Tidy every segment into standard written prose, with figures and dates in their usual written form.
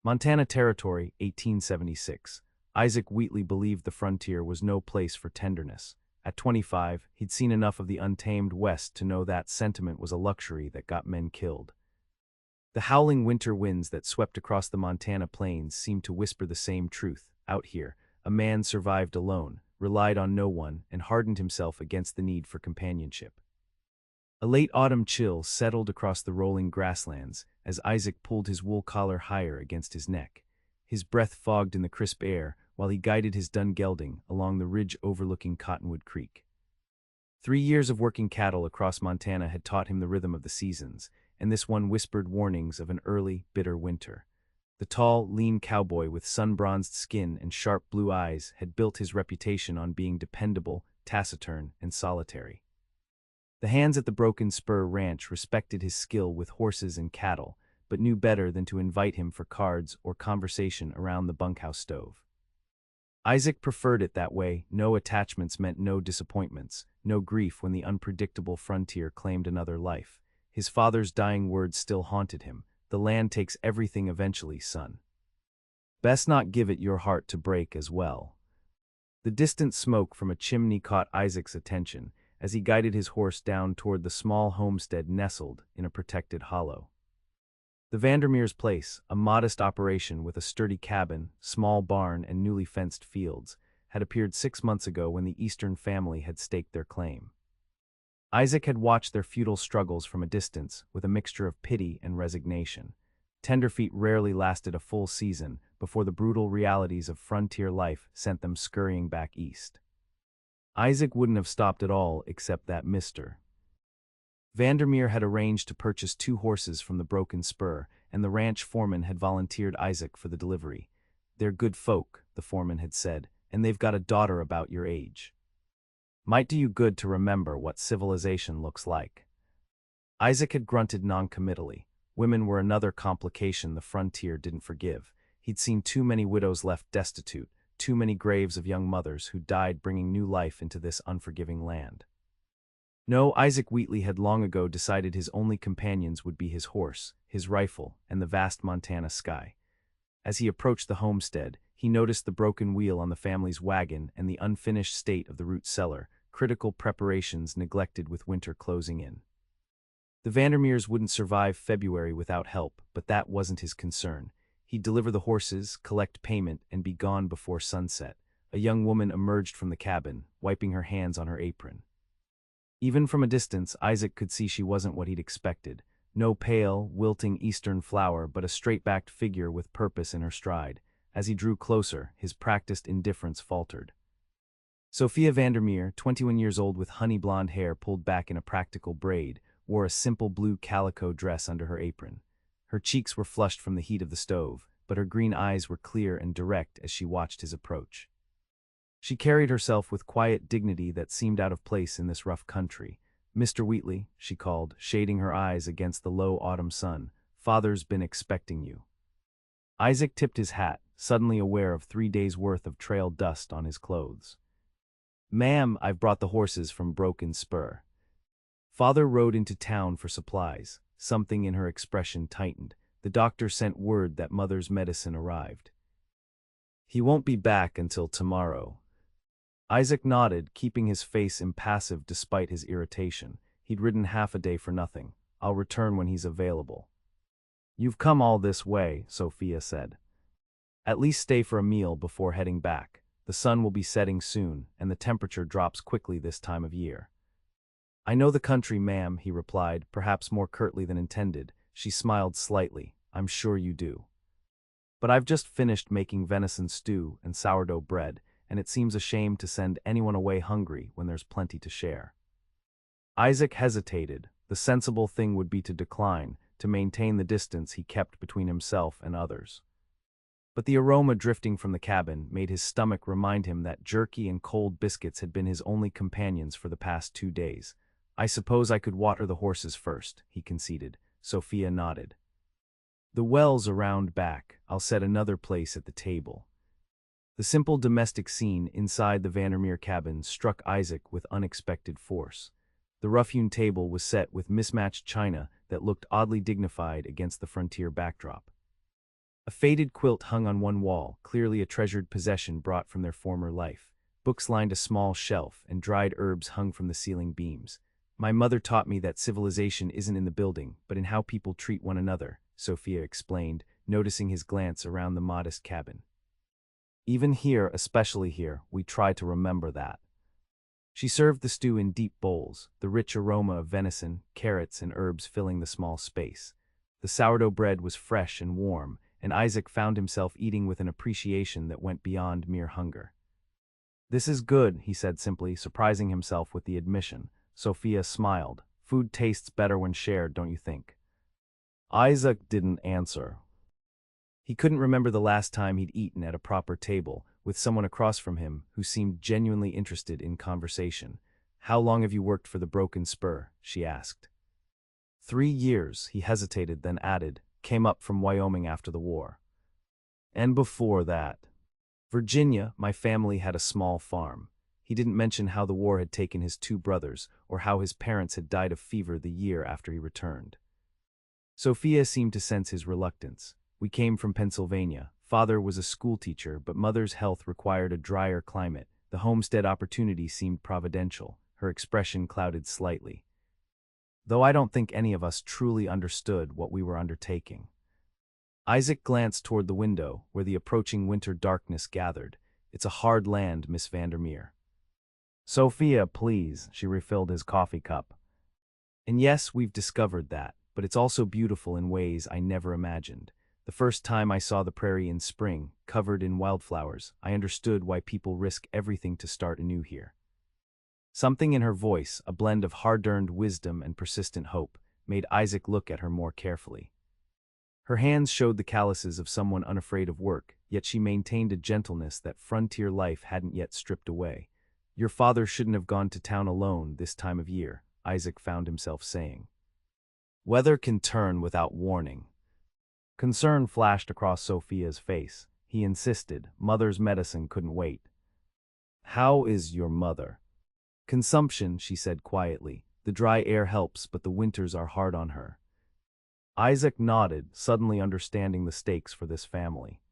Montana Territory, 1876. Isaac Wheatley believed the frontier was no place for tenderness. At 25, he'd seen enough of the untamed West to know that sentiment was a luxury that got men killed. The howling winter winds that swept across the Montana plains seemed to whisper the same truth. Out here, a man survived alone, relied on no one, and hardened himself against the need for companionship. A late autumn chill settled across the rolling grasslands as Isaac pulled his wool collar higher against his neck. His breath fogged in the crisp air while he guided his dun gelding along the ridge overlooking Cottonwood Creek. 3 years of working cattle across Montana had taught him the rhythm of the seasons, and this one whispered warnings of an early, bitter winter. The tall, lean cowboy with sun-bronzed skin and sharp blue eyes had built his reputation on being dependable, taciturn, and solitary. The hands at the Broken Spur Ranch respected his skill with horses and cattle, but knew better than to invite him for cards or conversation around the bunkhouse stove. Isaac preferred it that way. No attachments meant no disappointments, no grief when the unpredictable frontier claimed another life. His father's dying words still haunted him. The land takes everything eventually, son. Best not give it your heart to break as well. The distant smoke from a chimney caught Isaac's attention as he guided his horse down toward the small homestead nestled in a protected hollow. The Vandermeer's place, a modest operation with a sturdy cabin, small barn, and newly fenced fields, had appeared 6 months ago when the Eastern family had staked their claim. Isaac had watched their feudal struggles from a distance with a mixture of pity and resignation. Tenderfeet rarely lasted a full season before the brutal realities of frontier life sent them scurrying back east. Isaac wouldn't have stopped at all except that Mr. Vandermeer had arranged to purchase 2 horses from the Broken Spur, and the ranch foreman had volunteered Isaac for the delivery. "They're good folk," the foreman had said, "and they've got a daughter about your age. Might do you good to remember what civilization looks like." Isaac had grunted noncommittally. Women were another complication the frontier didn't forgive. He'd seen too many widows left destitute, too many graves of young mothers who died bringing new life into this unforgiving land. No, Isaac Wheatley had long ago decided his only companions would be his horse, his rifle, and the vast Montana sky. As he approached the homestead, he noticed the broken wheel on the family's wagon and the unfinished state of the root cellar, critical preparations neglected with winter closing in. The Vandermeers wouldn't survive February without help, but that wasn't his concern. He'd deliver the horses, collect payment, and be gone before sunset. A young woman emerged from the cabin, wiping her hands on her apron. Even from a distance, Isaac could see she wasn't what he'd expected. No pale, wilting eastern flower, but a straight-backed figure with purpose in her stride. As he drew closer, his practiced indifference faltered. Sophia Vandermeer, 21 years old with honey-blonde hair pulled back in a practical braid, wore a simple blue calico dress under her apron. Her cheeks were flushed from the heat of the stove, but her green eyes were clear and direct as she watched his approach. She carried herself with quiet dignity that seemed out of place in this rough country. "Mr. Wheatley," she called, shading her eyes against the low autumn sun, "Father's been expecting you." Isaac tipped his hat, suddenly aware of 3 days' worth of trail dust on his clothes. "Ma'am, I've brought the horses from Broken Spur." Father rode into town for supplies. Something in her expression tightened. The doctor sent word that Mother's medicine arrived. "He won't be back until tomorrow." Isaac nodded, keeping his face impassive despite his irritation. He'd ridden half a day for nothing. "I'll return when he's available." "You've come all this way," Sophia said. "At least stay for a meal before heading back. The sun will be setting soon, and the temperature drops quickly this time of year." "I know the country, ma'am," he replied, perhaps more curtly than intended. She smiled slightly. "I'm sure you do. But I've just finished making venison stew and sourdough bread, and it seems a shame to send anyone away hungry when there's plenty to share." Isaac hesitated. The sensible thing would be to decline, to maintain the distance he kept between himself and others. But the aroma drifting from the cabin made his stomach remind him that jerky and cold biscuits had been his only companions for the past 2 days. "I suppose I could water the horses first," he conceded. Sophia nodded. "The well's around back. I'll set another place at the table." The simple domestic scene inside the Vandermeer cabin struck Isaac with unexpected force. The rough-hewn table was set with mismatched china that looked oddly dignified against the frontier backdrop. A faded quilt hung on one wall, clearly a treasured possession brought from their former life. Books lined a small shelf, and dried herbs hung from the ceiling beams. My mother taught me that civilization isn't in the building, but in how people treat one another, Sophia explained, noticing his glance around the modest cabin. Even here, especially here, we try to remember that. She served the stew in deep bowls, the rich aroma of venison, carrots, and herbs filling the small space. The sourdough bread was fresh and warm, and Isaac found himself eating with an appreciation that went beyond mere hunger. "This is good," he said simply, surprising himself with the admission. Sophia smiled. "Food tastes better when shared, don't you think?" Isaac didn't answer. He couldn't remember the last time he'd eaten at a proper table, with someone across from him who seemed genuinely interested in conversation. "How long have you worked for the Broken Spur?" she asked. 3 years, he hesitated, then added, "Came up from Wyoming after the war. And before that, Virginia, my family had a small farm." He didn't mention how the war had taken his 2 brothers, or how his parents had died of fever the year after he returned. Sophia seemed to sense his reluctance. "We came from Pennsylvania. Father was a schoolteacher, but Mother's health required a drier climate. The homestead opportunity seemed providential." Her expression clouded slightly. "Though I don't think any of us truly understood what we were undertaking." Isaac glanced toward the window, where the approaching winter darkness gathered. "It's a hard land, Miss Vandermeer." "Sophia, please," she refilled his coffee cup. "And yes, we've discovered that, but it's also beautiful in ways I never imagined. The first time I saw the prairie in spring, covered in wildflowers, I understood why people risk everything to start anew here." Something in her voice, a blend of hard-earned wisdom and persistent hope, made Isaac look at her more carefully. Her hands showed the calluses of someone unafraid of work, yet she maintained a gentleness that frontier life hadn't yet stripped away. "Your father shouldn't have gone to town alone this time of year," Isaac found himself saying. "Weather can turn without warning." Concern flashed across Sophia's face. He insisted, "Mother's medicine couldn't wait." "How is your mother?" "Consumption," she said quietly. "The dry air helps, but the winters are hard on her." Isaac nodded, suddenly understanding the stakes for this family.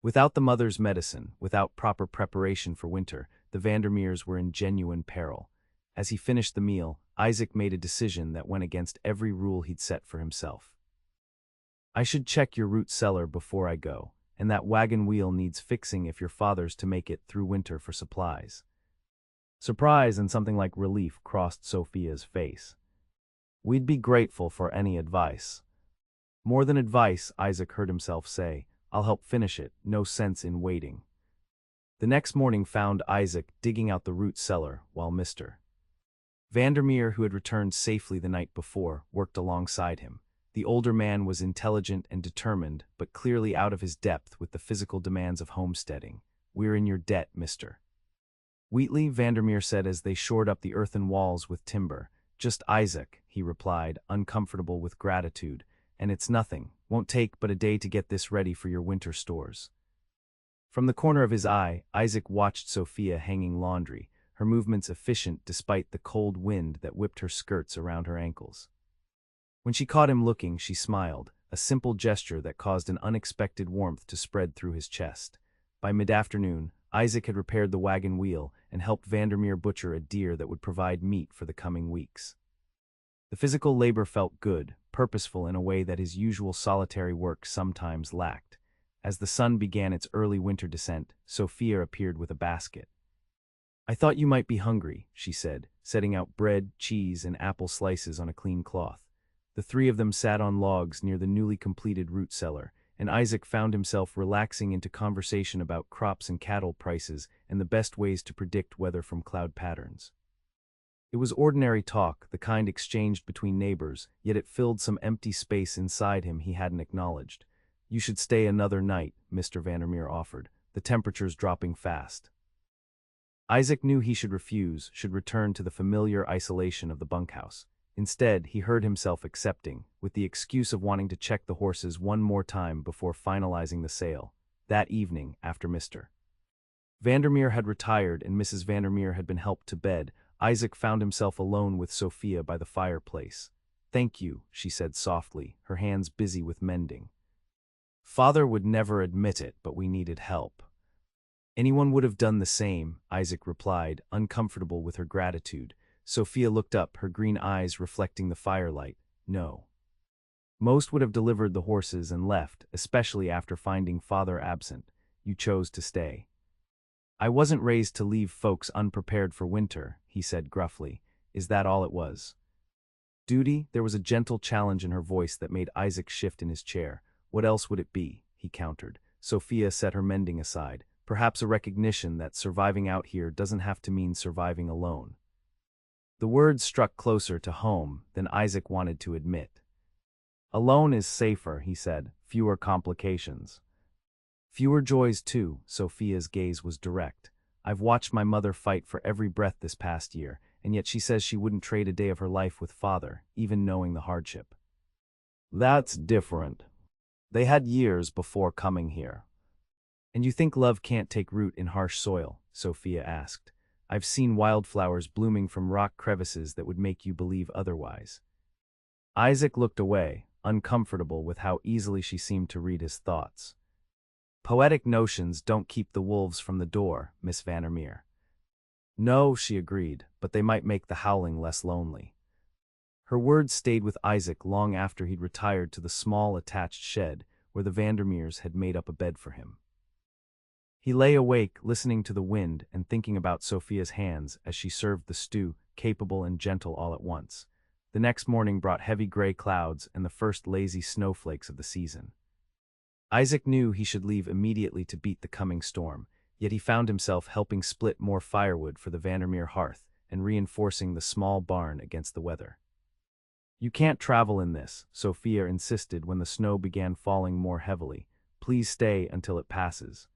Without the mother's medicine, without proper preparation for winter, the Vandermeers were in genuine peril. As he finished the meal, Isaac made a decision that went against every rule he'd set for himself. "I should check your root cellar before I go, and that wagon wheel needs fixing if your father's to make it through winter for supplies." Surprise and something like relief crossed Sophia's face. "We'd be grateful for any advice." "More than advice," Isaac heard himself say. "I'll help finish it, no sense in waiting." The next morning found Isaac digging out the root cellar while Mr. Vandermeer, who had returned safely the night before, worked alongside him. The older man was intelligent and determined, but clearly out of his depth with the physical demands of homesteading. "We're in your debt, Mr. Wheatley," Vandermeer said as they shored up the earthen walls with timber. "Just Isaac," he replied, uncomfortable with gratitude. "And it's nothing. Won't take but a day to get this ready for your winter stores." From the corner of his eye, Isaac watched Sophia hanging laundry, her movements efficient despite the cold wind that whipped her skirts around her ankles. When she caught him looking, she smiled, a simple gesture that caused an unexpected warmth to spread through his chest. By mid-afternoon, Isaac had repaired the wagon wheel and helped Vandermeer butcher a deer that would provide meat for the coming weeks. The physical labor felt good, purposeful in a way that his usual solitary work sometimes lacked. As the sun began its early winter descent, Sophia appeared with a basket. "I thought you might be hungry," she said, setting out bread, cheese, and apple slices on a clean cloth. The three of them sat on logs near the newly completed root cellar, and Isaac found himself relaxing into conversation about crops and cattle prices and the best ways to predict weather from cloud patterns. It was ordinary talk, the kind exchanged between neighbors, yet it filled some empty space inside him he hadn't acknowledged. "You should stay another night," Mr. Vandermeer offered. "The temperature's dropping fast." Isaac knew he should refuse, should return to the familiar isolation of the bunkhouse. Instead, he heard himself accepting, with the excuse of wanting to check the horses one more time before finalizing the sale. That evening, after Mr. Vandermeer had retired and Mrs. Vandermeer had been helped to bed, Isaac found himself alone with Sophia by the fireplace. "Thank you," she said softly, her hands busy with mending. Father would never admit it, but we needed help. Anyone would have done the same, Isaac replied, uncomfortable with her gratitude. Sophia looked up, her green eyes reflecting the firelight. No. Most would have delivered the horses and left, especially after finding father absent. You chose to stay. I wasn't raised to leave folks unprepared for winter, he said gruffly. Is that all it was? Duty? There was a gentle challenge in her voice that made Isaac shift in his chair. What else would it be? He countered. Sophia set her mending aside. Perhaps a recognition that surviving out here doesn't have to mean surviving alone. The words struck closer to home than Isaac wanted to admit. Alone is safer, he said. Fewer complications. Fewer joys too, Sophia's gaze was direct. I've watched my mother fight for every breath this past year, and yet she says she wouldn't trade a day of her life with father, even knowing the hardship. That's different. They had years before coming here. And you think love can't take root in harsh soil? Sophia asked. I've seen wildflowers blooming from rock crevices that would make you believe otherwise. Isaac looked away, uncomfortable with how easily she seemed to read his thoughts. Poetic notions don't keep the wolves from the door, Miss Vandermeer. No, she agreed, but they might make the howling less lonely. Her words stayed with Isaac long after he'd retired to the small attached shed where the Vandermeers had made up a bed for him. He lay awake, listening to the wind and thinking about Sophia's hands as she served the stew, capable and gentle all at once. The next morning brought heavy gray clouds and the first lazy snowflakes of the season. Isaac knew he should leave immediately to beat the coming storm, yet he found himself helping split more firewood for the Vandermeer hearth and reinforcing the small barn against the weather. You can't travel in this, Sophia insisted when the snow began falling more heavily. Please stay until it passes.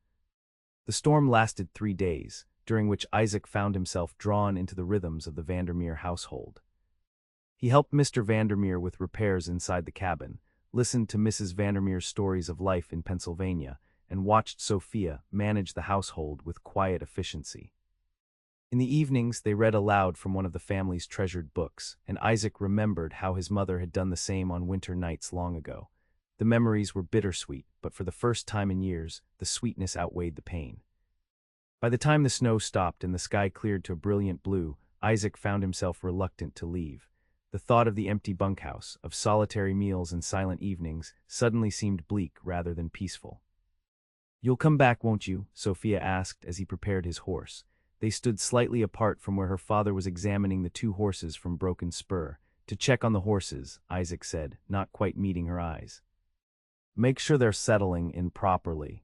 The storm lasted 3 days, during which Isaac found himself drawn into the rhythms of the Vandermeer household. He helped Mr. Vandermeer with repairs inside the cabin, listened to Mrs. Vandermeer's stories of life in Pennsylvania, and watched Sophia manage the household with quiet efficiency. In the evenings, they read aloud from one of the family's treasured books, and Isaac remembered how his mother had done the same on winter nights long ago. The memories were bittersweet, but for the first time in years, the sweetness outweighed the pain. By the time the snow stopped and the sky cleared to a brilliant blue, Isaac found himself reluctant to leave. The thought of the empty bunkhouse, of solitary meals and silent evenings, suddenly seemed bleak rather than peaceful. You'll come back, won't you? Sophia asked as he prepared his horse. They stood slightly apart from where her father was examining the 2 horses from Broken Spur. To check on the horses, Isaac said, not quite meeting her eyes. Make sure they're settling in properly.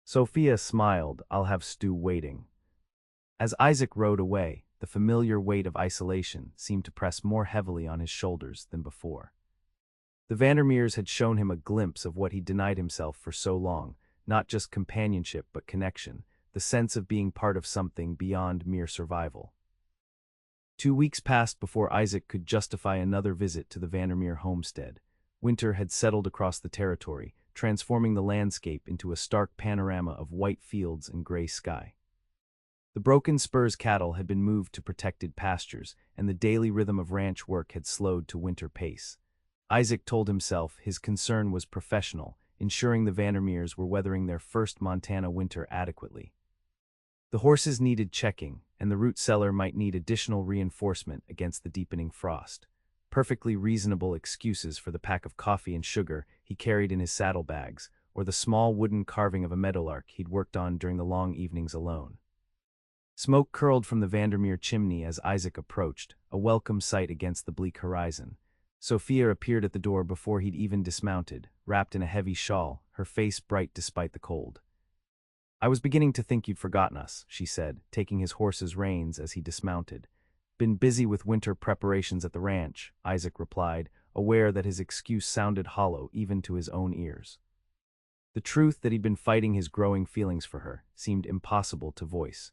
Sophia smiled. I'll have Stu waiting. As Isaac rode away, the familiar weight of isolation seemed to press more heavily on his shoulders than before. The Vandermeers had shown him a glimpse of what he denied himself for so long, not just companionship but connection, the sense of being part of something beyond mere survival. 2 weeks passed before Isaac could justify another visit to the Vandermeer homestead. Winter had settled across the territory, transforming the landscape into a stark panorama of white fields and gray sky. The Broken Spurs cattle had been moved to protected pastures, and the daily rhythm of ranch work had slowed to winter pace. Isaac told himself his concern was professional, ensuring the Vandermeers were weathering their first Montana winter adequately. The horses needed checking, and the root cellar might need additional reinforcement against the deepening frost. Perfectly reasonable excuses for the pack of coffee and sugar he carried in his saddlebags, or the small wooden carving of a meadowlark he'd worked on during the long evenings alone. Smoke curled from the Vandermeer chimney as Isaac approached, a welcome sight against the bleak horizon. Sophia appeared at the door before he'd even dismounted, wrapped in a heavy shawl, her face bright despite the cold. I was beginning to think you'd forgotten us, she said, taking his horse's reins as he dismounted. Been busy with winter preparations at the ranch, Isaac replied, aware that his excuse sounded hollow even to his own ears. The truth that he'd been fighting his growing feelings for her seemed impossible to voice.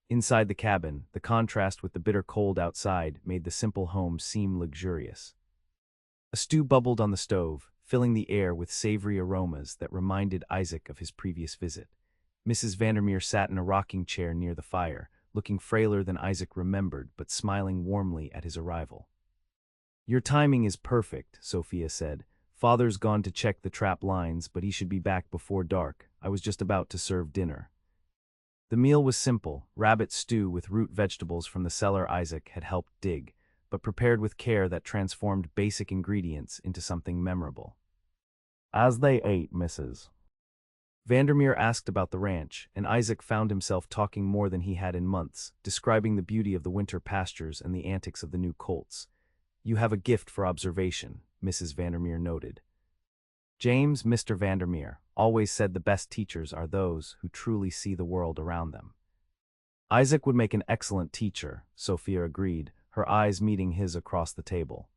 Inside the cabin, the contrast with the bitter cold outside made the simple home seem luxurious. A stew bubbled on the stove, filling the air with savory aromas that reminded Isaac of his previous visit. Mrs. Vandermeer sat in a rocking chair near the fire, looking frailer than Isaac remembered but smiling warmly at his arrival. Your timing is perfect, Sophia said. Father's gone to check the trap lines, but he should be back before dark. I was just about to serve dinner. The meal was simple, rabbit stew with root vegetables from the cellar Isaac had helped dig, but prepared with care that transformed basic ingredients into something memorable. As they ate, Mrs. Vandermeer asked about the ranch, and Isaac found himself talking more than he had in months, describing the beauty of the winter pastures and the antics of the new colts. You have a gift for observation, Mrs. Vandermeer noted. James, Mr. Vandermeer, always said the best teachers are those who truly see the world around them. Isaac would make an excellent teacher, Sophia agreed, her eyes meeting his across the table.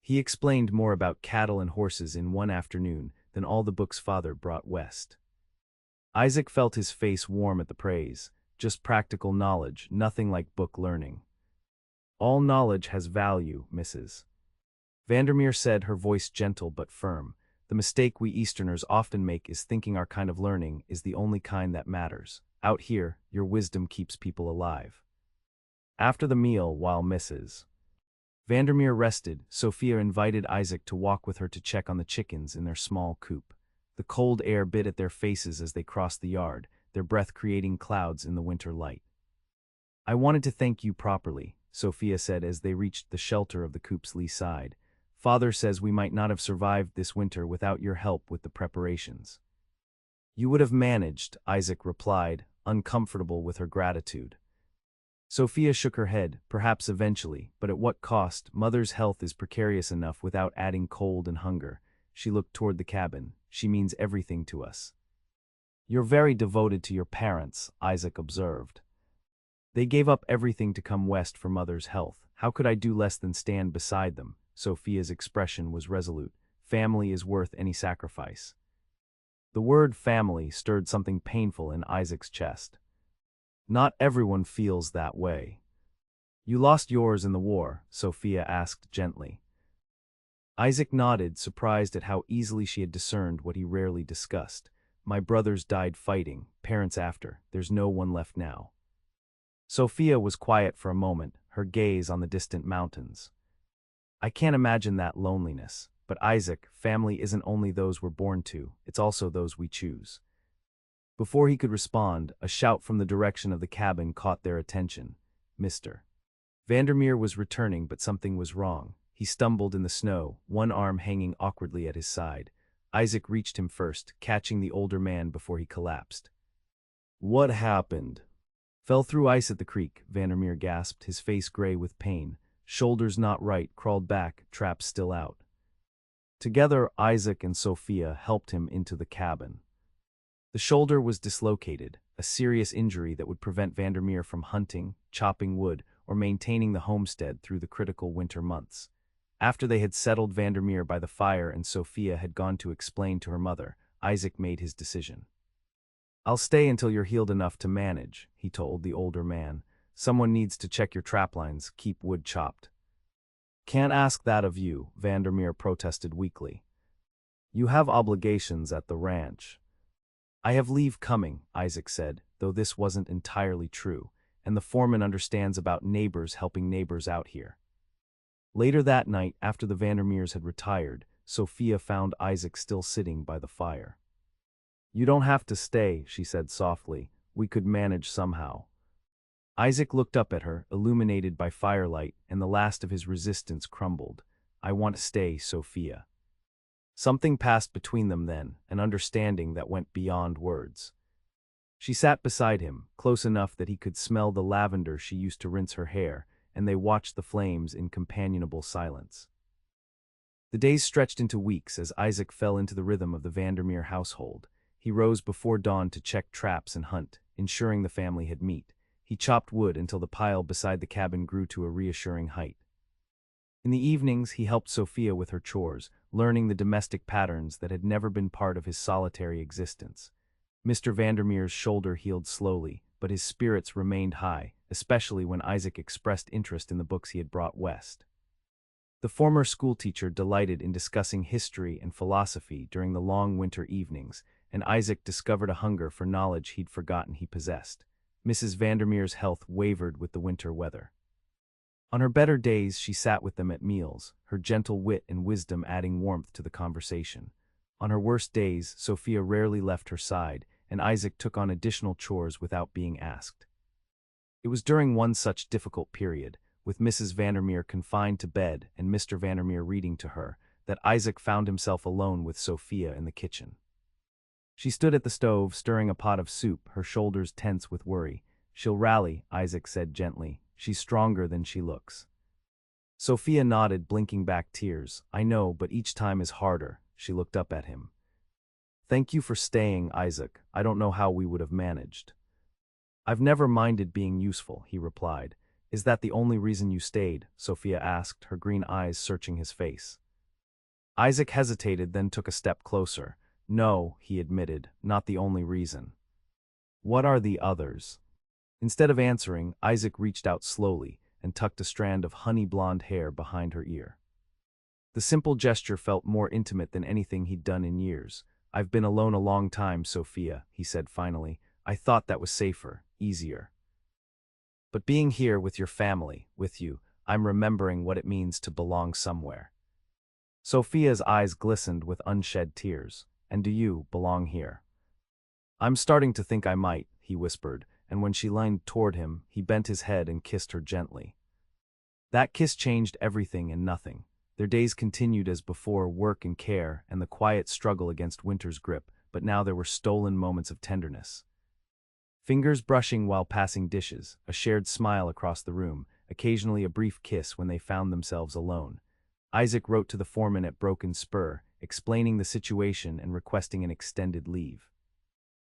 He explained more about cattle and horses in one afternoon than all the books father brought west. Isaac felt his face warm at the praise, just practical knowledge, nothing like book learning. All knowledge has value, Mrs. Vandermeer said, her voice gentle but firm. The mistake we Easterners often make is thinking our kind of learning is the only kind that matters. Out here, your wisdom keeps people alive. After the meal, while Mrs. Vandermeer rested, Sophia invited Isaac to walk with her to check on the chickens in their small coop. The cold air bit at their faces as they crossed the yard, their breath creating clouds in the winter light. I wanted to thank you properly, Sophia said as they reached the shelter of the coop's lee side. Father says we might not have survived this winter without your help with the preparations. You would have managed, Isaac replied, uncomfortable with her gratitude. Sophia shook her head, perhaps eventually, but at what cost? Mother's health is precarious enough without adding cold and hunger. She looked toward the cabin. She means everything to us. You're very devoted to your parents, Isaac observed. They gave up everything to come west for Mother's health. How could I do less than stand beside them? Sophia's expression was resolute. Family is worth any sacrifice. The word family stirred something painful in Isaac's chest. Not everyone feels that way. You lost yours in the war, Sophia asked gently. Isaac nodded, surprised at how easily she had discerned what he rarely discussed. My brothers died fighting, parents after. There's no one left now. Sophia was quiet for a moment, her gaze on the distant mountains. I can't imagine that loneliness. But Isaac, family isn't only those we're born to, it's also those we choose. Before he could respond, a shout from the direction of the cabin caught their attention. Mr. Vandermeer was returning, but something was wrong. He stumbled in the snow, one arm hanging awkwardly at his side. Isaac reached him first, catching the older man before he collapsed. What happened? Fell through ice at the creek, Vandermeer gasped, his face gray with pain. Shoulders not right, crawled back, traps still out. Together, Isaac and Sophia helped him into the cabin. The shoulder was dislocated, a serious injury that would prevent Vandermeer from hunting, chopping wood, or maintaining the homestead through the critical winter months. After they had settled Vandermeer by the fire and Sophia had gone to explain to her mother, Isaac made his decision. I'll stay until you're healed enough to manage, he told the older man. Someone needs to check your trap lines, keep wood chopped. Can't ask that of you, Vandermeer protested weakly. You have obligations at the ranch. I have leave coming, Isaac said, though this wasn't entirely true, and the foreman understands about neighbors helping neighbors out here. Later that night, after the Vandermeers had retired, Sophia found Isaac still sitting by the fire. You don't have to stay, she said softly. We could manage somehow. Isaac looked up at her, illuminated by firelight, and the last of his resistance crumbled. I want to stay, Sophia. Something passed between them then, an understanding that went beyond words. She sat beside him, close enough that he could smell the lavender she used to rinse her hair, and they watched the flames in companionable silence. The days stretched into weeks as Isaac fell into the rhythm of the Vandermeer household. He rose before dawn to check traps and hunt, ensuring the family had meat. He chopped wood until the pile beside the cabin grew to a reassuring height. In the evenings, he helped Sophia with her chores, learning the domestic patterns that had never been part of his solitary existence. Mr. Vandermeer's shoulder healed slowly, but his spirits remained high, especially when Isaac expressed interest in the books he had brought west. The former schoolteacher delighted in discussing history and philosophy during the long winter evenings, and Isaac discovered a hunger for knowledge he'd forgotten he possessed. Mrs. Vandermeer's health wavered with the winter weather. On her better days, she sat with them at meals, her gentle wit and wisdom adding warmth to the conversation. On her worst days, Sophia rarely left her side, and Isaac took on additional chores without being asked. It was during one such difficult period, with Mrs. Vandermeer confined to bed and Mr. Vandermeer reading to her, that Isaac found himself alone with Sophia in the kitchen. She stood at the stove, stirring a pot of soup, her shoulders tense with worry. "She'll rally," Isaac said gently. "She's stronger than she looks." Sophia nodded, blinking back tears. "I know, but each time is harder." She looked up at him. "Thank you for staying, Isaac. I don't know how we would have managed." "I've never minded being useful," he replied. "Is that the only reason you stayed?" Sophia asked, her green eyes searching his face. Isaac hesitated, then took a step closer. "No," he admitted, "not the only reason." "What are the others?" Instead of answering, Isaac reached out slowly and tucked a strand of honey-blonde hair behind her ear. The simple gesture felt more intimate than anything he'd done in years. "I've been alone a long time, Sophia," he said finally. "I thought that was safer, easier. But being here with your family, with you, I'm remembering what it means to belong somewhere." Sophia's eyes glistened with unshed tears. "And do you belong here?" "I'm starting to think I might," he whispered, and when she leaned toward him, he bent his head and kissed her gently. That kiss changed everything and nothing. Their days continued as before, work and care, and the quiet struggle against winter's grip, but now there were stolen moments of tenderness. Fingers brushing while passing dishes, a shared smile across the room, occasionally a brief kiss when they found themselves alone. Isaac wrote to the foreman at Broken Spur, explaining the situation and requesting an extended leave.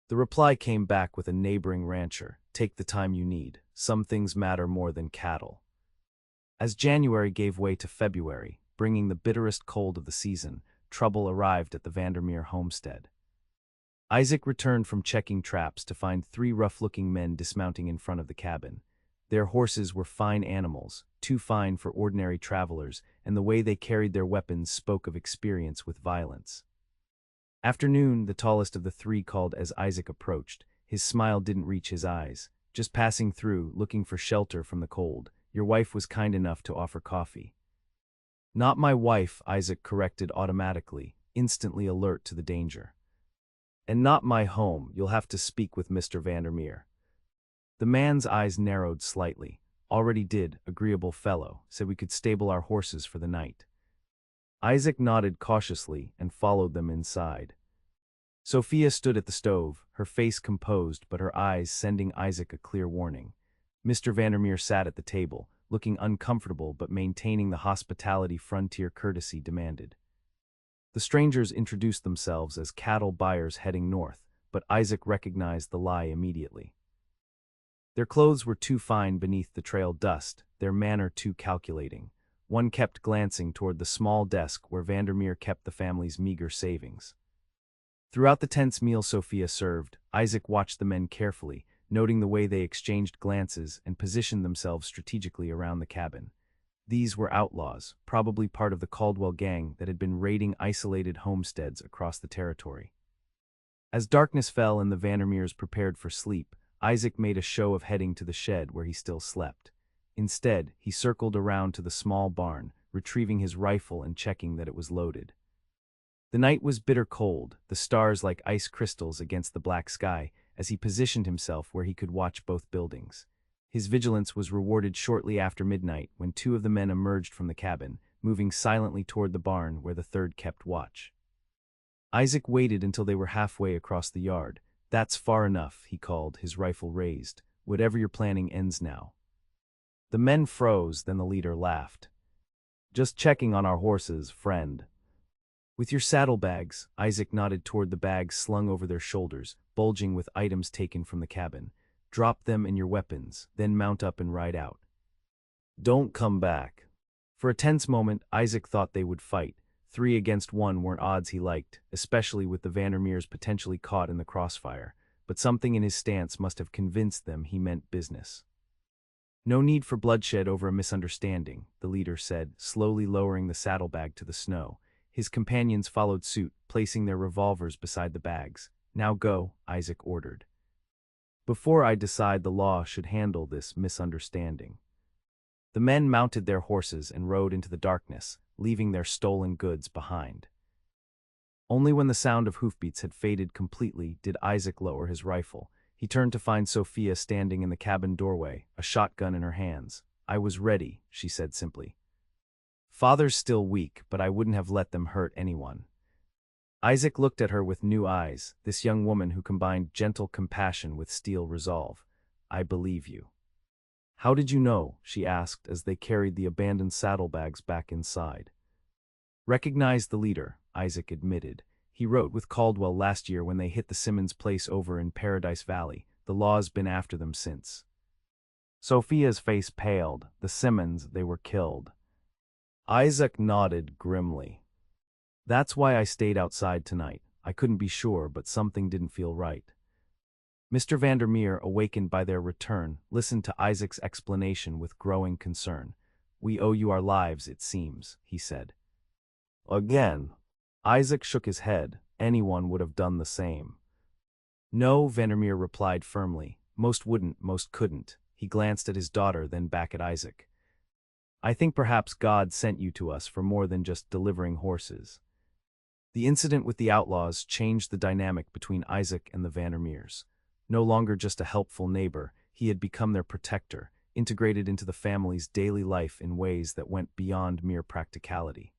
The reply came back with a neighboring rancher: "Take the time you need. Some things matter more than cattle." As January gave way to February, bringing the bitterest cold of the season, trouble arrived at the Vandermeer homestead. Isaac returned from checking traps to find three rough-looking men dismounting in front of the cabin. Their horses were fine animals, too fine for ordinary travelers, and the way they carried their weapons spoke of experience with violence. After noon, the tallest of the three called as Isaac approached. His smile didn't reach his eyes. "Just passing through, looking for shelter from the cold. Your wife was kind enough to offer coffee." "Not my wife," Isaac corrected automatically, instantly alert to the danger. "And not my home. You'll have to speak with Mr. Vandermeer." The man's eyes narrowed slightly. "Already did, agreeable fellow. Said we could stable our horses for the night." Isaac nodded cautiously and followed them inside. Sophia stood at the stove, her face composed but her eyes sending Isaac a clear warning. Mr. Vandermeer sat at the table, looking uncomfortable but maintaining the hospitality frontier courtesy demanded. The strangers introduced themselves as cattle buyers heading north, but Isaac recognized the lie immediately. Their clothes were too fine beneath the trail dust, their manner too calculating. One kept glancing toward the small desk where Vandermeer kept the family's meager savings. Throughout the tense meal Sophia served, Isaac watched the men carefully, noting the way they exchanged glances and positioned themselves strategically around the cabin. These were outlaws, probably part of the Caldwell gang that had been raiding isolated homesteads across the territory. As darkness fell and the Vandermeers prepared for sleep, Isaac made a show of heading to the shed where he still slept. Instead, he circled around to the small barn, retrieving his rifle and checking that it was loaded. The night was bitter cold, the stars like ice crystals against the black sky, as he positioned himself where he could watch both buildings. His vigilance was rewarded shortly after midnight when two of the men emerged from the cabin, moving silently toward the barn where the third kept watch. Isaac waited until they were halfway across the yard. "That's far enough," he called, his rifle raised. "Whatever you're planning ends now." The men froze, then the leader laughed. "Just checking on our horses, friend." "With your saddlebags," Isaac nodded toward the bags slung over their shoulders, bulging with items taken from the cabin. "Drop them and your weapons, then mount up and ride out. Don't come back." For a tense moment, Isaac thought they would fight. 3 against 1 weren't odds he liked, especially with the Vandermeers potentially caught in the crossfire, but something in his stance must have convinced them he meant business. "No need for bloodshed over a misunderstanding," the leader said, slowly lowering the saddlebag to the snow. His companions followed suit, placing their revolvers beside the bags. "Now go," Isaac ordered. "Before I decide the law should handle this misunderstanding." The men mounted their horses and rode into the darkness, leaving their stolen goods behind. Only when the sound of hoofbeats had faded completely did Isaac lower his rifle. He turned to find Sophia standing in the cabin doorway, a shotgun in her hands. "I was ready," she said simply. "Father's still weak, but I wouldn't have let them hurt anyone." Isaac looked at her with new eyes, this young woman who combined gentle compassion with steel resolve. "I believe you." "How did you know?" she asked as they carried the abandoned saddlebags back inside. "Recognized the leader," Isaac admitted. "He rode with Caldwell last year when they hit the Simmons place over in Paradise Valley. The law's been after them since." Sophia's face paled. "The Simmons, they were killed." Isaac nodded grimly. "That's why I stayed outside tonight. I couldn't be sure, but something didn't feel right." Mr. Vandermeer, awakened by their return, listened to Isaac's explanation with growing concern. "We owe you our lives, it seems," he said. "Again?" Isaac shook his head. "Anyone would have done the same." "No," Vandermeer replied firmly. "Most wouldn't, most couldn't." He glanced at his daughter, then back at Isaac. "I think perhaps God sent you to us for more than just delivering horses." The incident with the outlaws changed the dynamic between Isaac and the Vandermeers. No longer just a helpful neighbor, he had become their protector, integrated into the family's daily life in ways that went beyond mere practicality.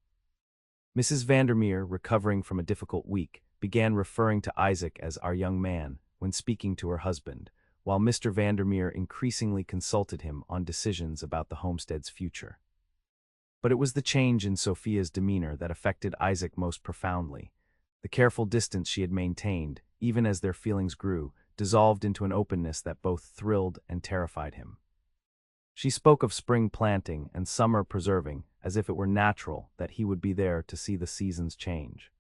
Mrs. Vandermeer, recovering from a difficult week, began referring to Isaac as "our young man" when speaking to her husband, while Mr. Vandermeer increasingly consulted him on decisions about the homestead's future. But it was the change in Sophia's demeanor that affected Isaac most profoundly. The careful distance she had maintained, even as their feelings grew, dissolved into an openness that both thrilled and terrified him. She spoke of spring planting and summer preserving as if it were natural that he would be there to see the seasons change.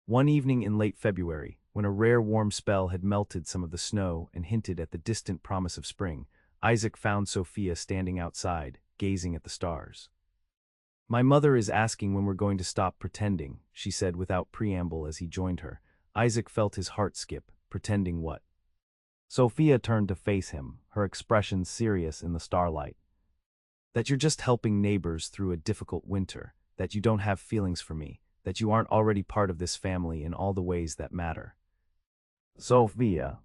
One evening in late February, when a rare warm spell had melted some of the snow and hinted at the distant promise of spring, Isaac found Sophia standing outside, gazing at the stars. "My mother is asking when we're going to stop pretending," she said without preamble as he joined her. Isaac felt his heart skip. "Pretending what?" Sophia turned to face him, her expression serious in the starlight. "That you're just helping neighbors through a difficult winter, that you don't have feelings for me, that you aren't already part of this family in all the ways that matter." "Sophia,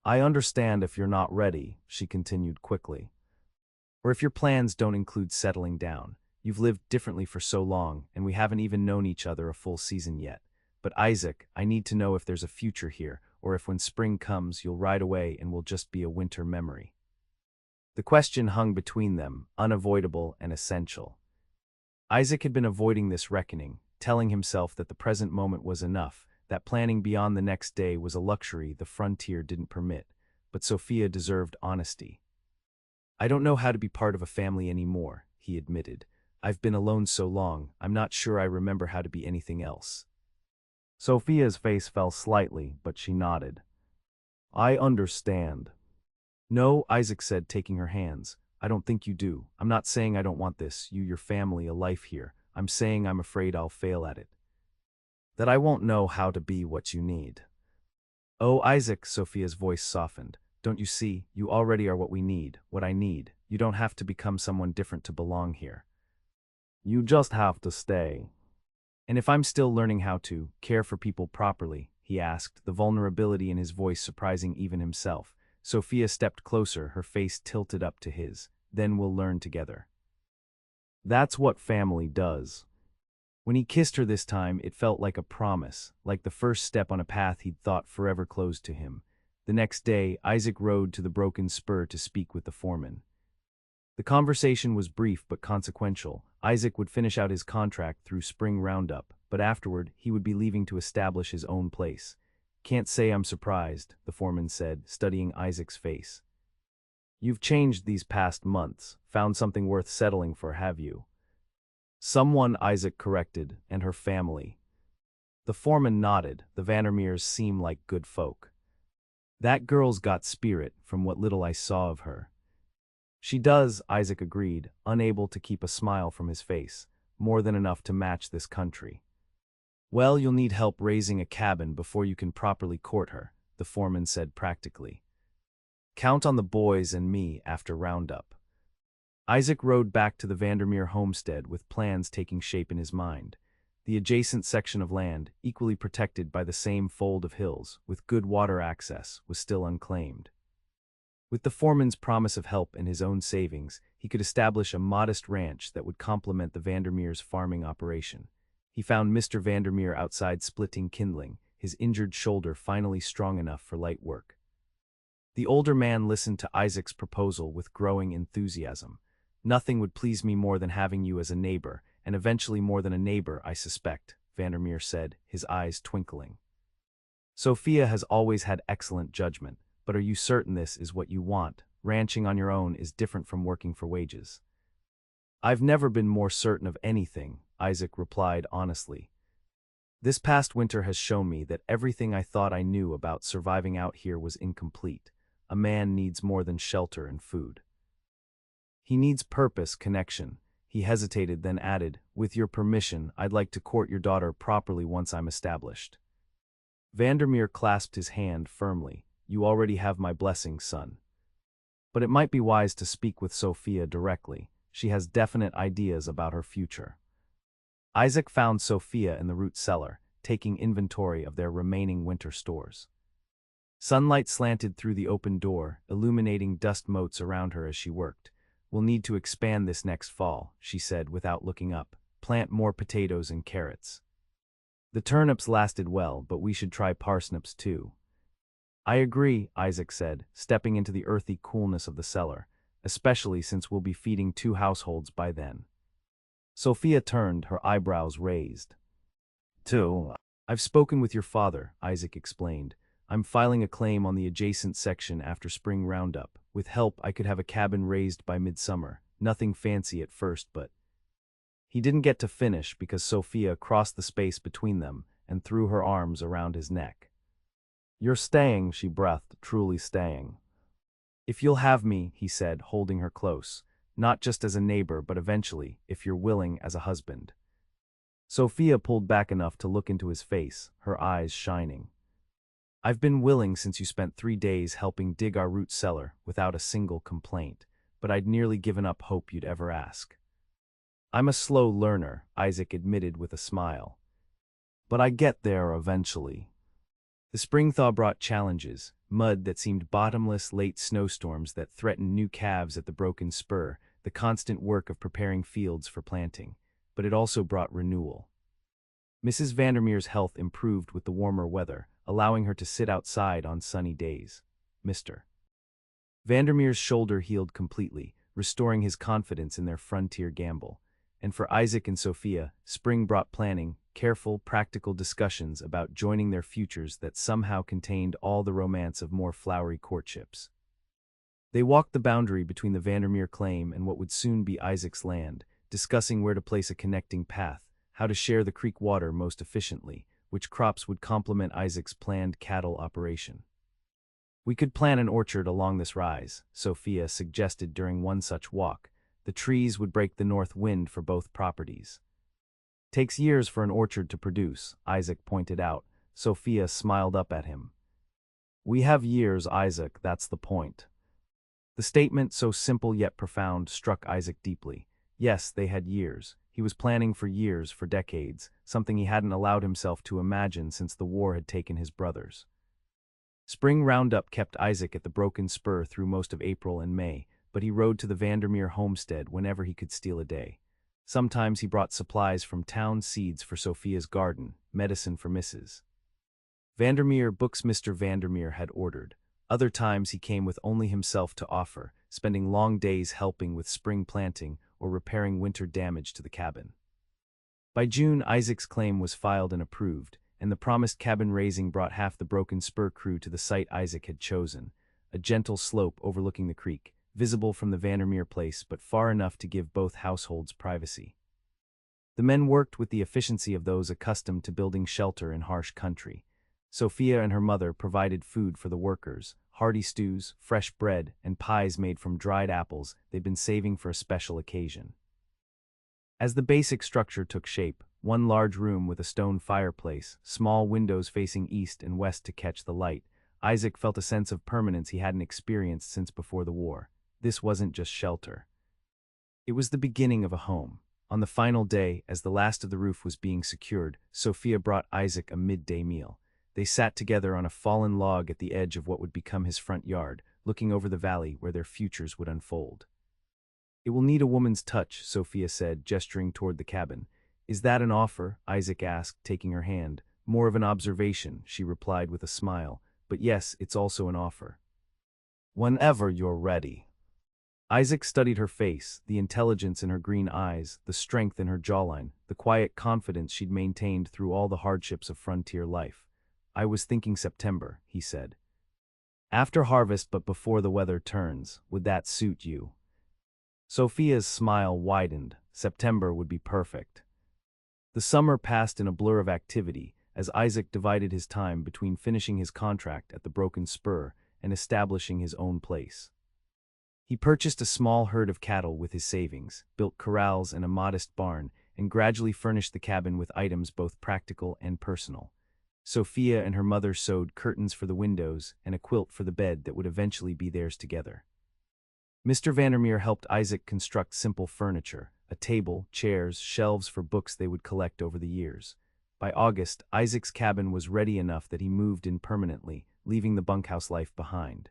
I understand if you're not ready," she continued quickly. "Or if your plans don't include settling down. You've lived differently for so long, and we haven't even known each other a full season yet. But Isaac, I need to know if there's a future here, or if when spring comes you'll ride away and will just be a winter memory." The question hung between them, unavoidable and essential. Isaac had been avoiding this reckoning, telling himself that the present moment was enough, that planning beyond the next day was a luxury the frontier didn't permit, but Sophia deserved honesty. "I don't know how to be part of a family anymore," he admitted. "I've been alone so long, I'm not sure I remember how to be anything else." Sophia's face fell slightly, but she nodded. "I understand." "No," Isaac said, taking her hands. "I don't think you do. I'm not saying I don't want this, your family, a life here. I'm saying I'm afraid I'll fail at it. That I won't know how to be what you need." "Oh, Isaac," Sophia's voice softened. "Don't you see, you already are what we need, what I need. You don't have to become someone different to belong here. You just have to stay." "And if I'm still learning how to care for people properly?" he asked, the vulnerability in his voice surprising even himself. Sophia stepped closer, her face tilted up to his. "Then we'll learn together." "That's what family does." When he kissed her this time, it felt like a promise, like the first step on a path he'd thought forever closed to him. The next day, Isaac rode to the Broken Spur to speak with the foreman. The conversation was brief but consequential. Isaac would finish out his contract through spring roundup, but afterward, he would be leaving to establish his own place. "Can't say I'm surprised," the foreman said, studying Isaac's face. "You've changed these past months, found something worth settling for, have you?" "Someone," Isaac corrected, "and her family." The foreman nodded. "The Vandermeers seem like good folk." "That girl's got spirit, from what little I saw of her." "She does," Isaac agreed, unable to keep a smile from his face. "More than enough to match this country." "Well, you'll need help raising a cabin before you can properly court her," the foreman said practically. "Count on the boys and me after roundup." Isaac rode back to the Vandermeer homestead with plans taking shape in his mind. The adjacent section of land, equally protected by the same fold of hills, with good water access, was still unclaimed. With the foreman's promise of help and his own savings, he could establish a modest ranch that would complement the Vandermeer's farming operation. He found Mr. Vandermeer outside splitting kindling, his injured shoulder finally strong enough for light work. The older man listened to Isaac's proposal with growing enthusiasm. "Nothing would please me more than having you as a neighbor, and eventually more than a neighbor, I suspect," Vandermeer said, his eyes twinkling. "Sophia has always had excellent judgment, but are you certain this is what you want? Ranching on your own is different from working for wages." "I've never been more certain of anything," Isaac replied honestly. "This past winter has shown me that everything I thought I knew about surviving out here was incomplete. A man needs more than shelter and food. He needs purpose, connection." He hesitated, then added, "With your permission, I'd like to court your daughter properly once I'm established." Vandermeer clasped his hand firmly. "You already have my blessing, son. But it might be wise to speak with Sophia directly. She has definite ideas about her future." Isaac found Sophia in the root cellar, taking inventory of their remaining winter stores. Sunlight slanted through the open door, illuminating dust motes around her as she worked. "We'll need to expand this next fall," she said without looking up. "Plant more potatoes and carrots. The turnips lasted well, but we should try parsnips too." "I agree," Isaac said, stepping into the earthy coolness of the cellar, "especially since we'll be feeding 2 households by then." Sophia turned, her eyebrows raised. "2? I've spoken with your father," Isaac explained. "I'm filing a claim on the adjacent section after spring roundup. With help, I could have a cabin raised by midsummer. Nothing fancy at first, but—" He didn't get to finish because Sophia crossed the space between them and threw her arms around his neck. "You're staying," she breathed, "truly staying." "If you'll have me," he said, holding her close. "Not just as a neighbor, but eventually, if you're willing, as a husband." Sophia pulled back enough to look into his face, her eyes shining. "I've been willing since you spent 3 days helping dig our root cellar without a single complaint, but I'd nearly given up hope you'd ever ask." "I'm a slow learner," Isaac admitted with a smile. "But I get there eventually." The spring thaw brought challenges: mud that seemed bottomless, late snowstorms that threatened new calves at the broken spur, the constant work of preparing fields for planting. But it also brought renewal. Mrs. Vandermeer's health improved with the warmer weather, allowing her to sit outside on sunny days. Mr. Vandermeer's shoulder healed completely, restoring his confidence in their frontier gamble. And for Isaac and Sophia, spring brought planning, careful, practical discussions about joining their futures that somehow contained all the romance of more flowery courtships. They walked the boundary between the Vandermeer claim and what would soon be Isaac's land, discussing where to place a connecting path, how to share the creek water most efficiently, which crops would complement Isaac's planned cattle operation. "We could plant an orchard along this rise," Sophia suggested during one such walk. "The trees would break the north wind for both properties." "Takes years for an orchard to produce," Isaac pointed out. Sophia smiled up at him. "We have years, Isaac, that's the point." The statement, so simple yet profound, struck Isaac deeply. Yes, they had years. He was planning for years, for decades, something he hadn't allowed himself to imagine since the war had taken his brothers. Spring roundup kept Isaac at the broken spur through most of April and May, but he rode to the Vandermeer homestead whenever he could steal a day. Sometimes he brought supplies from town, seeds for Sophia's garden, medicine for Mrs. Vandermeer, books Mr. Vandermeer had ordered. Other times he came with only himself to offer, spending long days helping with spring planting or repairing winter damage to the cabin. By June, Isaac's claim was filed and approved, and the promised cabin raising brought half the broken spur crew to the site Isaac had chosen, a gentle slope overlooking the creek, visible from the Vandermeer place but far enough to give both households privacy. The men worked with the efficiency of those accustomed to building shelter in harsh country. Sophia and her mother provided food for the workers, hearty stews, fresh bread, and pies made from dried apples they'd been saving for a special occasion. As the basic structure took shape, one large room with a stone fireplace, small windows facing east and west to catch the light, Isaac felt a sense of permanence he hadn't experienced since before the war. This wasn't just shelter. It was the beginning of a home. On the final day, as the last of the roof was being secured, Sophia brought Isaac a midday meal. They sat together on a fallen log at the edge of what would become his front yard, looking over the valley where their futures would unfold. "It will need a woman's touch," Sophia said, gesturing toward the cabin. "Is that an offer?" Isaac asked, taking her hand. "More of an observation," she replied with a smile. "But yes, it's also an offer." "Whenever you're ready." Isaac studied her face, the intelligence in her green eyes, the strength in her jawline, the quiet confidence she'd maintained through all the hardships of frontier life. "I was thinking September," he said. "After harvest but before the weather turns. Would that suit you?" Sophia's smile widened. September would be perfect. The summer passed in a blur of activity, as Isaac divided his time between finishing his contract at the Broken Spur and establishing his own place. He purchased a small herd of cattle with his savings, built corrals and a modest barn, and gradually furnished the cabin with items both practical and personal. Sophia and her mother sewed curtains for the windows and a quilt for the bed that would eventually be theirs together. Mr. Vandermeer helped Isaac construct simple furniture, a table, chairs, shelves for books they would collect over the years. By August, Isaac's cabin was ready enough that he moved in permanently, leaving the bunkhouse life behind.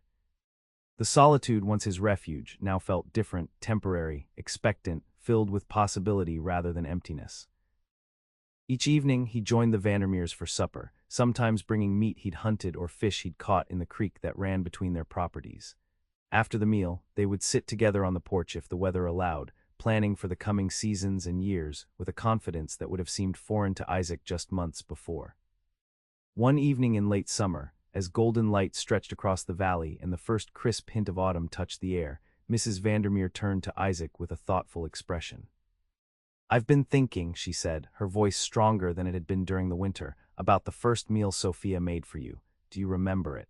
The solitude, once his refuge, now felt different, temporary, expectant, filled with possibility rather than emptiness. Each evening, he joined the Vandermeers for supper, sometimes bringing meat he'd hunted or fish he'd caught in the creek that ran between their properties. After the meal, they would sit together on the porch if the weather allowed, planning for the coming seasons and years with a confidence that would have seemed foreign to Isaac just months before. One evening in late summer, as golden light stretched across the valley and the first crisp hint of autumn touched the air, Mrs. Vandermeer turned to Isaac with a thoughtful expression. "I've been thinking," she said, her voice stronger than it had been during the winter, "about the first meal Sophia made for you. Do you remember it?"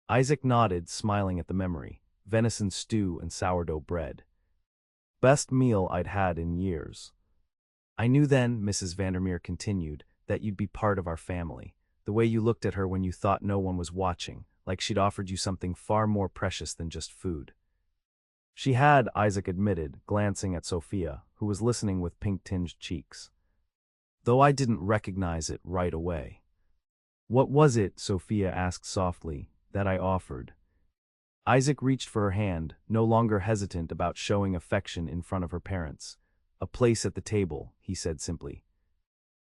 Isaac nodded, smiling at the memory. "Venison stew and sourdough bread. Best meal I'd had in years." "I knew then," Mrs. Vandermeer continued, "that you'd be part of our family. The way you looked at her when you thought no one was watching, like she'd offered you something far more precious than just food." She had, Isaac admitted, glancing at Sophia, who was listening with pink-tinged cheeks. "Though I didn't recognize it right away." "What was it," Sophia asked softly, "that I offered?" Isaac reached for her hand, no longer hesitant about showing affection in front of her parents. "A place at the table," he said simply.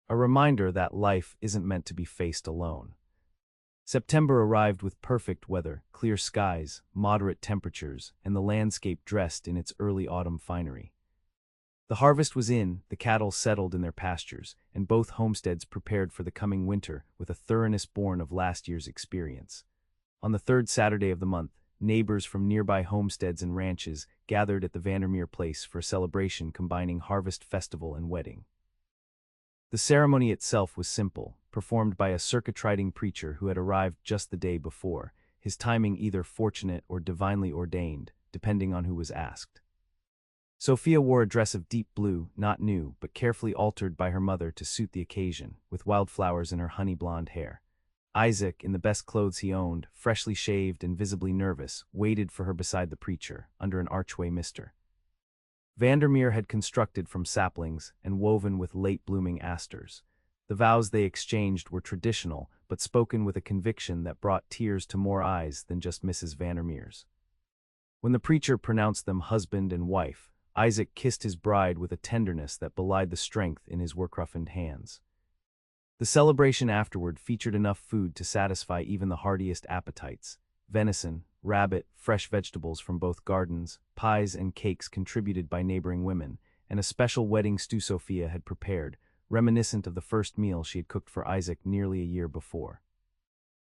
"A reminder that life isn't meant to be faced alone." September arrived with perfect weather, clear skies, moderate temperatures, and the landscape dressed in its early autumn finery. The harvest was in, the cattle settled in their pastures, and both homesteads prepared for the coming winter with a thoroughness born of last year's experience. On the third Saturday of the month, neighbors from nearby homesteads and ranches gathered at the Vandermeer place for a celebration combining harvest festival and wedding. The ceremony itself was simple, performed by a circuit-riding preacher who had arrived just the day before, his timing either fortunate or divinely ordained, depending on who was asked. Sophia wore a dress of deep blue, not new, but carefully altered by her mother to suit the occasion, with wildflowers in her honey-blonde hair. Isaac, in the best clothes he owned, freshly shaved and visibly nervous, waited for her beside the preacher, under an archway mister. Vandermeer had constructed from saplings and woven with late-blooming asters. The vows they exchanged were traditional, but spoken with a conviction that brought tears to more eyes than just Mrs. Vandermeer's. When the preacher pronounced them husband and wife, Isaac kissed his bride with a tenderness that belied the strength in his work-roughened hands. The celebration afterward featured enough food to satisfy even the hardiest appetites: venison, rabbit, fresh vegetables from both gardens, pies and cakes contributed by neighboring women, and a special wedding stew Sophia had prepared, reminiscent of the first meal she had cooked for Isaac nearly a year before.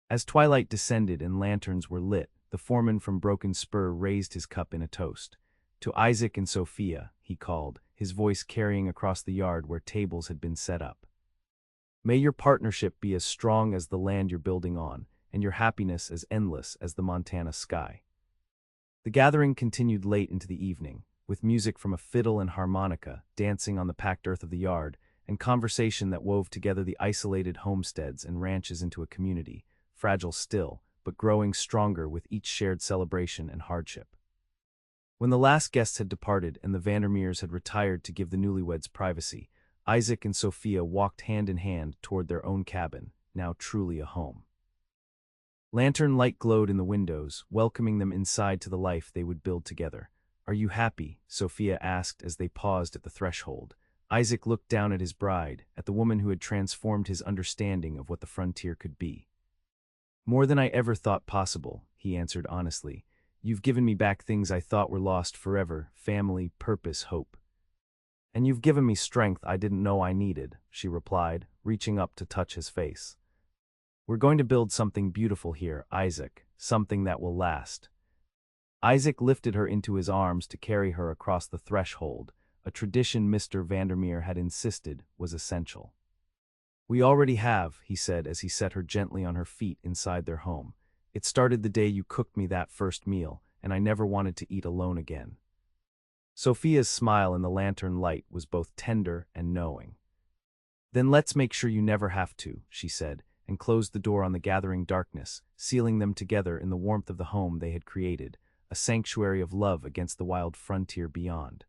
As twilight descended and lanterns were lit, the foreman from Broken Spur raised his cup in a toast. "To Isaac and Sophia," he called, his voice carrying across the yard where tables had been set up. "May your partnership be as strong as the land you're building on, and your happiness as endless as the Montana sky." The gathering continued late into the evening, with music from a fiddle and harmonica, dancing on the packed earth of the yard, and conversation that wove together the isolated homesteads and ranches into a community, fragile still, but growing stronger with each shared celebration and hardship. When the last guests had departed and the Vandermeers had retired to give the newlyweds privacy, Isaac and Sophia walked hand in hand toward their own cabin, now truly a home. Lantern light glowed in the windows, welcoming them inside to the life they would build together. "Are you happy?" Sophia asked as they paused at the threshold. Isaac looked down at his bride, at the woman who had transformed his understanding of what the frontier could be. "More than I ever thought possible," he answered honestly. "You've given me back things I thought were lost forever: family, purpose, hope. And you've given me strength I didn't know I needed," she replied, reaching up to touch his face. "We're going to build something beautiful here, Isaac, something that will last." Isaac lifted her into his arms to carry her across the threshold, a tradition Mr. Vandermeer had insisted was essential. "We already have," he said as he set her gently on her feet inside their home. "It started the day you cooked me that first meal, and I never wanted to eat alone again." Sophia's smile in the lantern light was both tender and knowing. "Then let's make sure you never have to," she said, and closed the door on the gathering darkness, sealing them together in the warmth of the home they had created, a sanctuary of love against the wild frontier beyond.